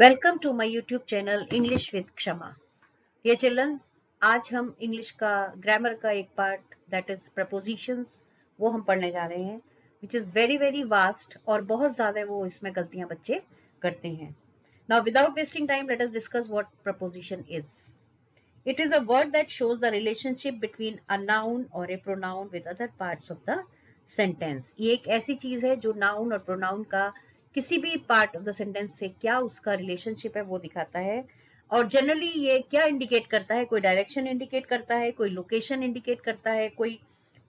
Welcome to my YouTube channel English with Kshama. ये children, आज हम इंग्लिश का ग्रामर का एक पार्ट दैट इज प्रपोजिशंस वो हम पढ़ने जा रहे हैं, which is very very vast और बहुत ज्यादा वो इसमें गलतियां बच्चे करते हैं। Now without wasting time let us discuss what preposition is. It is a word that shows the relationship between a noun or a pronoun with other parts of the sentence. ये एक ऐसी चीज है जो noun और pronoun का किसी भी part of the sentence से क्या उसका relationship है वो दिखाता है। और generally ये क्या indicate करता है? कोई direction indicate करता है, कोई location indicate करता है, कोई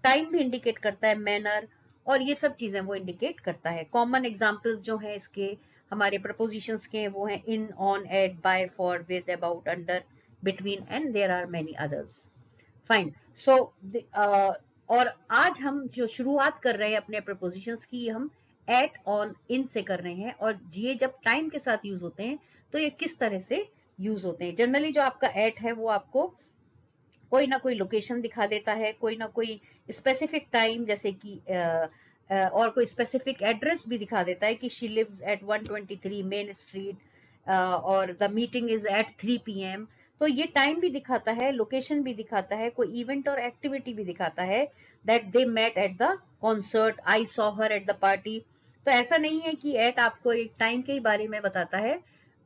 time भी indicate करता है, manner, और ये सब चीजें वो indicate करता है। Common examples जो हैं इसके हमारे prepositions के वो हैं in, on, at, by, for, with, about, under, between, and there are many others. Fine. So और आज हम जो शुरुआत कर रहे हैं अपने प्रपोजिशंस की, हम at, on, in से कर रहे हैं, और ये जब टाइम के साथ यूज होते हैं तो ये किस तरह से यूज होते हैं। जनरली जो आपका at है वो आपको कोई ना कोई लोकेशन दिखा देता है, कोई ना कोई स्पेसिफिक टाइम, जैसे कि और कोई स्पेसिफिक एड्रेस भी दिखा देता है कि she lives at 123 main street और the meeting is at 3 PM। तो ये टाइम भी दिखाता है, लोकेशन भी दिखाता है, कोई इवेंट और एक्टिविटी भी दिखाता है, that they met at the concert, I saw her at the party. तो ऐसा नहीं है कि एट आपको एक टाइम के बारे में बताता है,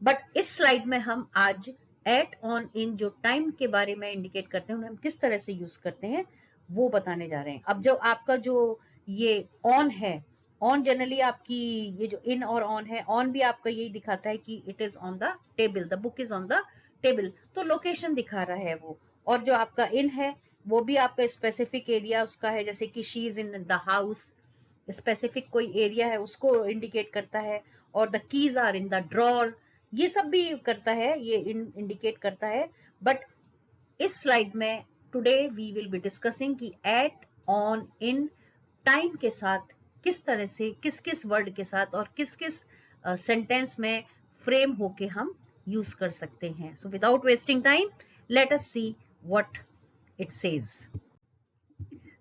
बट इस स्लाइड में हम आज एट, ऑन, इन जो टाइम के बारे में इंडिकेट करते हैं उन्हें हम किस तरह से यूज करते हैं वो बताने जा रहे हैं। अब जो आपका जो ये ऑन है, ऑन जनरली आपकी ये जो इन और ऑन है, ऑन भी आपका यही दिखाता है कि it is on the table, the book is on the table, तो लोकेशन दिखा रहा है वो। और जो आपका इन है वो भी आपका स्पेसिफिक एरिया उसका है, जैसे कि she is in the house, specific कोई एरिया है उसको इंडिकेट करता है। और the keys are in the drawer, ये सब भी करता है, ये इंडिकेट करता है। बट इस स्लाइड में today we will be discussing कि एट, ऑन, इन टाइम के साथ किस तरह से किस किस वर्ड के साथ और किस किस सेंटेंस में फ्रेम होके हम यूज कर सकते हैं। So without wasting time let us see what it says.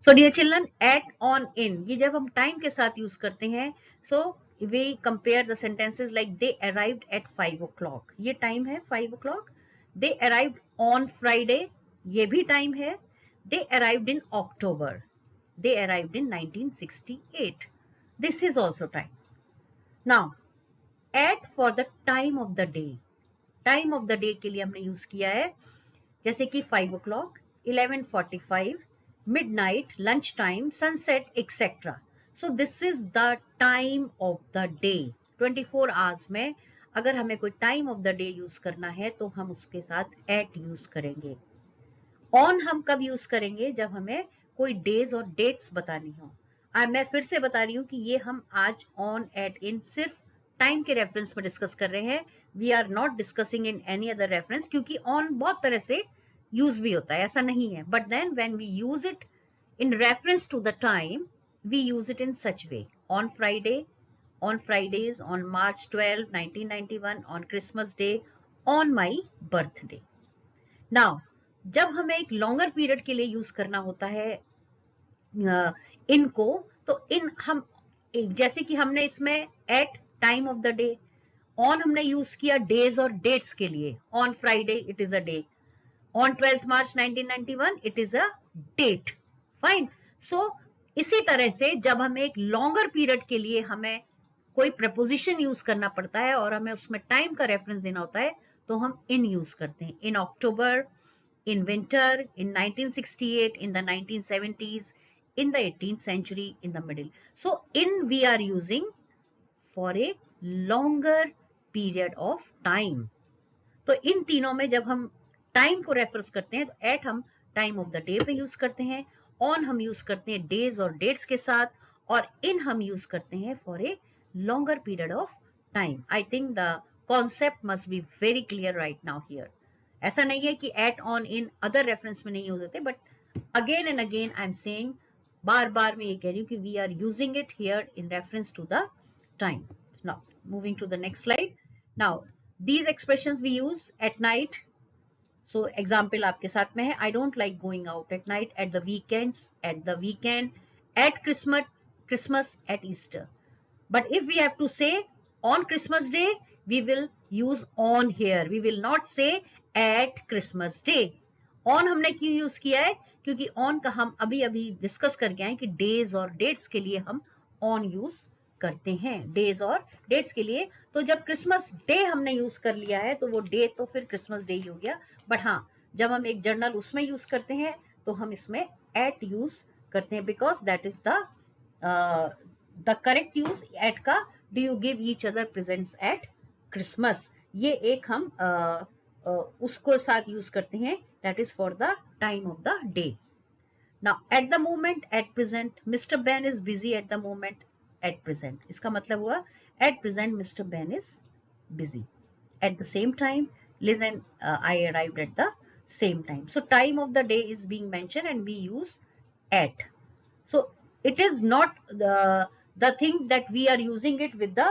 So dear children, at, on, in ये जब हम टाइम के साथ यूज करते हैं, so we compare the sentences like they arrived at 5 o'clock, ये टाइम है 5 o'clock। They arrived on Friday, ये भी टाइम है। They arrived in October, they arrived in 1968, this is also time. Now at for the time of the day, time of the day के लिए हमने use किया है, जैसे कि 5 o'clock, 11:45, midnight, lunchtime, sunset, etc. So this is the time of the day. 24 hours में अगर हमें कोई time of the day use करना है तो हम उसके साथ at यूज करेंगे। on हम कब यूज करेंगे? जब हमें कोई days और dates बतानी हो। और मैं फिर से बता रही हूँ कि ये हम आज on, at, in सिर्फ टाइम के रेफरेंस में डिस्कस कर रहे हैं। We are not discussing in any other reference, क्योंकि ऑन बहुत तरह से यूज भी होता है, ऐसा नहीं है। But then when we use it in reference to the time, we use it in such way. On Friday, on Fridays, on March 12, 1991, on Christmas Day, on my birthday. Now, जब हमें एक longer period के लिए use करना होता है इनको, तो इन हम जैसे कि हमने इसमें at time of the day, on हमने यूज किया days और dates के लिए। On Friday, it is a day. On 12th March 1991, it is a date. Fine. So इसी तरह से जब हमें एक लॉन्गर पीरियड के लिए हमें कोई प्रपोजिशन यूज करना पड़ता है और हमें उसमें टाइम का रेफरेंस देना होता है, तो हम इन यूज करते हैं। इन अक्टूबर, in winter, in 1968, in the 1970s, in the 18th century, in the middle. So in we are using for a longer period of time. तो इन तीनों में जब हम टाइम को रेफरेंस करते हैं तो एट हम टाइम ऑफ द डे पे यूज करते हैं, ऑन हम यूज करते हैं डेज और डेट्स के साथ, और इन हम यूज करते हैं for a longer period of time. I think the concept must be very clear right now here. ऐसा नहीं है कि at, on, in other reference में नहीं यूज होते, but again and again I am saying, बार बार मैं ये कह रही हूँ कि we are using it here in reference to the time. Now moving to the next slide. Now these expressions we use at night. So example आपके साथ में है, I don't like going out at night, at the weekends, at the weekend, at Christmas, at Easter. But if we have to say on Christmas day, we will use on here. We will not say at Christmas Day. On हमने क्यों use किया है? क्योंकि on का हम अभी अभी discuss करके आए कि डेज और डेट्स के लिए हम on यूज करते हैं, डेज और डेट्स के लिए। तो जब क्रिसमस डे हमने यूज कर लिया है तो वो डे तो फिर क्रिसमस डे ही हो गया। बट हाँ, जब हम एक जर्नल उसमें यूज करते हैं तो हम इसमें एट यूज करते हैं, because that is the correct use at का। Do you give each other presents at Christmas, ये एक हम उसको साथ यूज करते हैं, that is for the time of the day. Now at the moment, at present, mister Ben is busy at the moment, at present, इसका मतलब हुआ at present mister Ben is busy. At the same time, Liz and I arrived at the same time. So time of the day is being mentioned and we use at. So it is not the thing that we are using it with the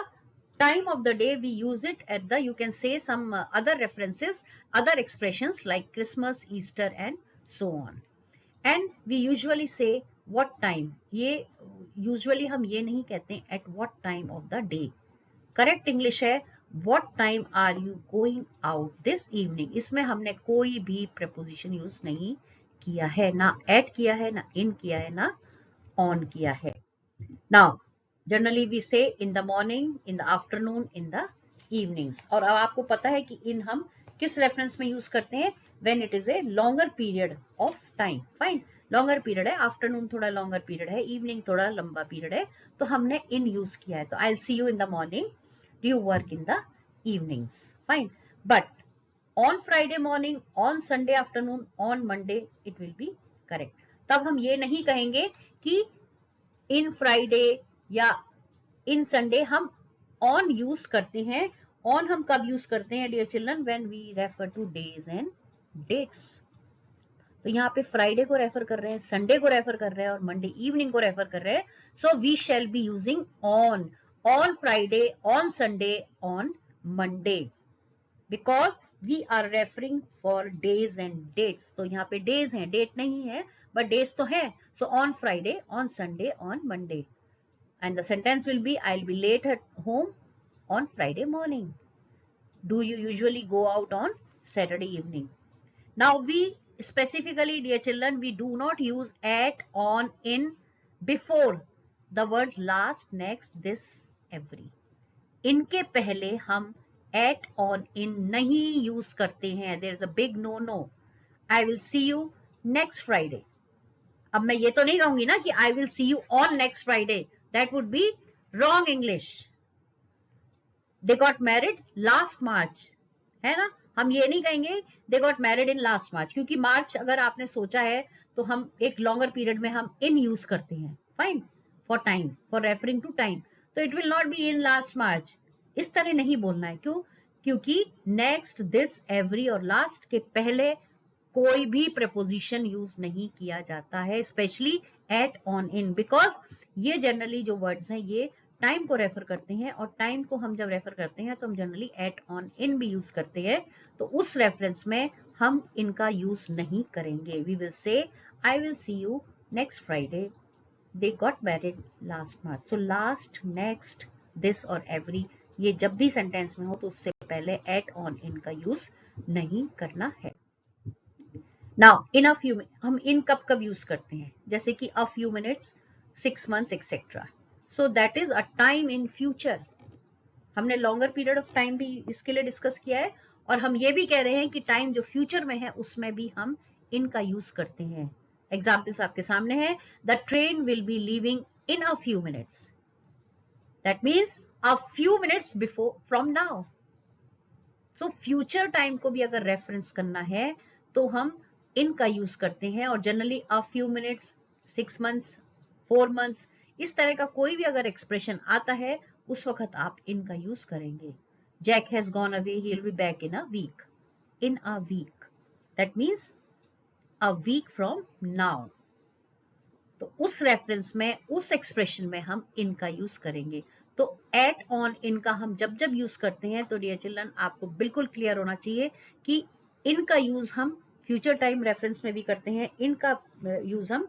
time of the day. We use it at the, you can say some other references, other expressions like Christmas, Easter and so on. And we usually say what time. ये usually हम ये नहीं कहते at what time of the day. Correct English है what time are you going out this evening. इसमें हमने कोई भी preposition यूज नहीं किया है, ना at किया है, ना in किया है, ना on किया है। Now generally we say in the morning, in the afternoon, in the evenings. और अब आपको पता है कि in हम किस रेफरेंस में यूज करते हैं, when it is a longer period of time. Fine, longer period है, आफ्टरनून थोड़ा लॉन्गर पीरियड है, इवनिंग थोड़ा लंबा पीरियड है, तो हमने इन यूज किया है। तो I will see you in the morning, do you work in the evenings, fine. But on Friday morning, on Sunday afternoon, on Monday, it will be correct. तब हम ये नहीं कहेंगे कि इन फ्राइडे या इन संडे, हम on use करते हैं। ऑन हम कब यूज करते हैं dear children, when we refer to days and dates. तो यहाँ पे फ्राइडे को रेफर कर रहे हैं, संडे को रेफर कर रहे हैं और मंडे इवनिंग को रेफर कर रहे हैं। So we shall be using on, on Friday, on Sunday, on Monday, because we are referring for days and dates. तो यहाँ पे डेज हैं, डेट नहीं है, बट डेज तो है। So on Friday, on Sunday, on Monday, and the sentence will be I will be late at home on Friday morning. Do you usually go out on Saturday evening? Now we specifically, dear children, we do not use at, on, in before the words last, next, this, every. इनके पहले हम at, on, in नहीं use करते हैं। there is a big no no. I will see you next Friday. अब मैं ये तो नहीं कहूंगी ना कि I will see you on next Friday. That would be wrong English. They got married last March, है ना? हम ये नहीं कहेंगे दे गॉट मैरिड इन लास्ट मार्च, क्योंकि मार्च अगर आपने सोचा है तो हम एक लॉन्गर पीरियड में हम इन यूज करते हैं, fine, for time, for referring to time. तो it will not be in last March, इस तरह नहीं बोलना है। क्यों? क्योंकि नेक्स्ट, दिस, एवरी और लास्ट के पहले कोई भी प्रपोजिशन यूज नहीं किया जाता है, specially at, on, in, because ये जनरली जो वर्ड्स हैं ये टाइम को रेफर करते हैं, और टाइम को हम जब रेफर करते हैं तो हम जनरली एट, ऑन, इन भी यूज करते हैं। तो उस रेफरेंस में हम इनका यूज नहीं करेंगे। We will say I will see you next Friday, they got married last March. So last, next, this और एवरी, ये जब भी सेंटेंस में हो तो उससे पहले एट, ऑन, इन का यूज नहीं करना है। नाउ इन अ फ्यू, हम इन कब कब यूज करते हैं, जैसे कि अ few minutes, 6 months etcetera. So that is a time in future. हमने longer period of time भी इसके लिए डिस्कस किया है, और हम ये भी कह रहे हैं कि टाइम जो फ्यूचर में है उसमें भी हम इनका यूज करते हैं। एग्जाम्पल्स आपके सामने है, the train will be leaving in a few minutes, that means a few minutes before from now. So future time को भी अगर रेफरेंस करना है तो हम इनका यूज करते हैं, और जनरली अ फ्यू मिनट्स, 6 months, 4 months, इस तरह का कोई भी अगर एक्सप्रेशन आता है उस वक्त आप इनका यूज करेंगे। Jack has gone away, he will be back in a week, in a week, that means a week from now. तो उस रेफरेंस में, उस एक्सप्रेशन में हम इनका यूज करेंगे। तो एट, ऑन, इनका हम जब जब यूज करते हैं तो डियर चिल्ड्रन आपको बिल्कुल क्लियर होना चाहिए कि इनका यूज हम फ्यूचर टाइम रेफरेंस में भी करते हैं, इनका यूज हम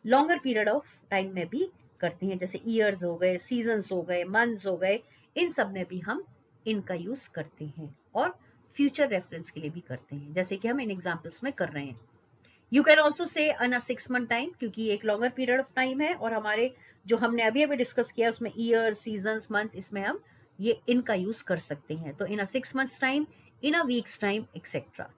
लॉन्गर पीरियड ऑफ टाइम में भी करते हैं, जैसे ईयर्स हो गए, सीजन्स हो गए, मंथ्स हो गए, इन सब में भी हम इनका यूज करते हैं और फ्यूचर रेफरेंस के लिए भी करते हैं, जैसे कि हम इन एग्जाम्पल्स में कर रहे हैं। You can also say on a 6 month time, क्योंकि ये एक लॉन्गर पीरियड ऑफ टाइम है और हमारे जो हमने अभी अभी डिस्कस किया उसमें ईयर, सीजन्स, मंथ्स, इसमें हम ये इनका यूज कर सकते हैं। तो in a 6 months time, in a weeks time, etcetera.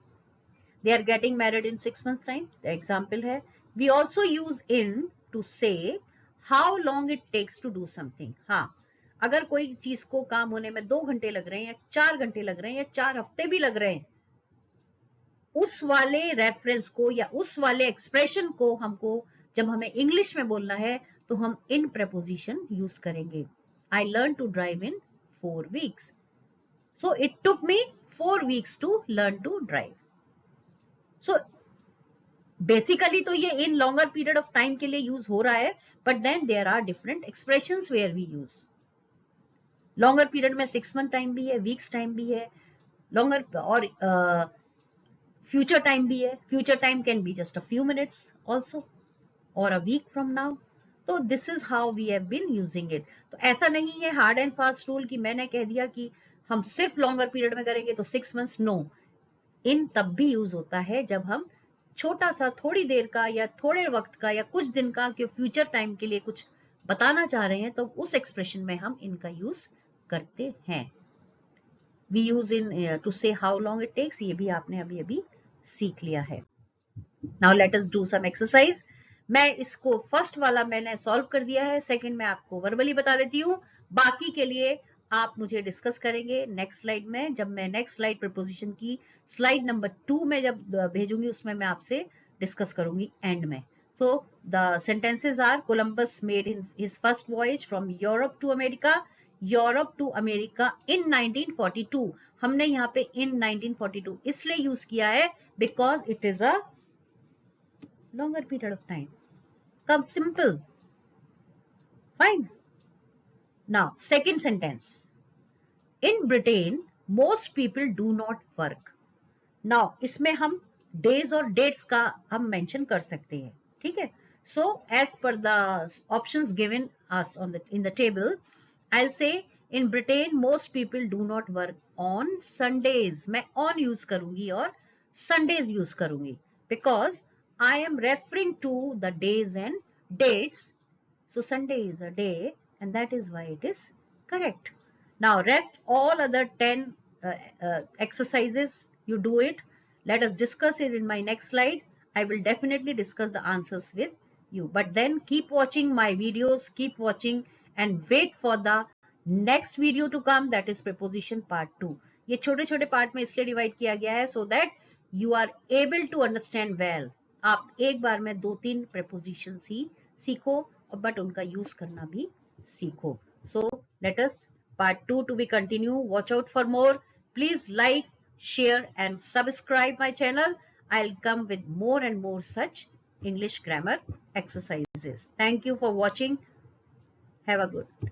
They are getting married in 6 months time, example है। We also use in to say how long it takes to do something. हाँ, अगर कोई चीज को काम होने में 2 घंटे लग रहे हैं या 4 घंटे लग रहे हैं या 4 हफ्ते भी लग रहे हैं, उस वाले रेफरेंस को या उस वाले एक्सप्रेशन को हमको जब हमें इंग्लिश में बोलना है तो हम इन प्रपोजिशन यूज करेंगे। I learn to drive in 4 weeks, so it took me 4 weeks to learn to drive. So basically तो ये in longer period of time के लिए यूज हो रहा है, but then there are different expressions where we use. Longer period में 6 month time भी है, वीक्स टाइम भी है, लॉन्गर और फ्यूचर टाइम भी है। Future time can be just a few minutes also और अ वीक फ्रॉम नाउ। तो this is how we have been using it. तो ऐसा नहीं है हार्ड एंड फास्ट रूल कि मैंने कह दिया कि हम सिर्फ लॉन्गर पीरियड में करेंगे तो 6 months। नो, इन तब भी यूज होता है जब हम छोटा सा, थोड़ी देर का या थोड़े वक्त का या कुछ दिन का कि फ्यूचर टाइम के लिए कुछ बताना चाह रहे हैं, तो उस एक्सप्रेशन में हम इनका यूज करते हैं। We use in to say how long it takes, ये भी आपने अभी अभी सीख लिया है। Now let us do some exercise. मैं इसको फर्स्ट वाला मैंने सॉल्व कर दिया है, सेकंड मैं आपको वर्बली बता देती हूँ, बाकी के लिए आप मुझे डिस्कस करेंगे नेक्स्ट स्लाइड में। जब मैं नेक्स्ट स्लाइड प्रपोजिशन की स्लाइड नंबर 2 में जब भेजूंगी उसमें मैं आपसे डिस्कस करूंगी एंड में। So the sentences are Columbus made his first voyage from Europe to America, Europe to America in 1942। हमने यहाँ पे in 1942 इसलिए यूज किया है because it is a longer period of time. Come simple. Fine. Now second sentence. In Britain most people do not work. Now इसमें हम days और dates का हम mention कर सकते हैं, ठीक है। So as per the options given us on in the table, I'll say in Britain most people do not work on Sundays। मैं on use करूंगी और Sundays use करूंगी because I am referring to the days and dates। So Sunday is a day and that is why it is correct. Now rest all other 10 exercises you do it. Let us discuss it in my next slide. I will definitely discuss the answers with you. But then keep watching my videos, keep watching and wait for the next video to come, that is preposition part 2। ये छोटे छोटे part में इसलिए divide किया गया है so that you are able to understand well। आप एक बार में 2-3 prepositions ही सीखो बट उनका यूज करना भी सीखो। So let us part 2 to be continue. Watch out for more. Please like, share and subscribe my channel. I'll come with more and more such English grammar exercises. Thank you for watching. Have a good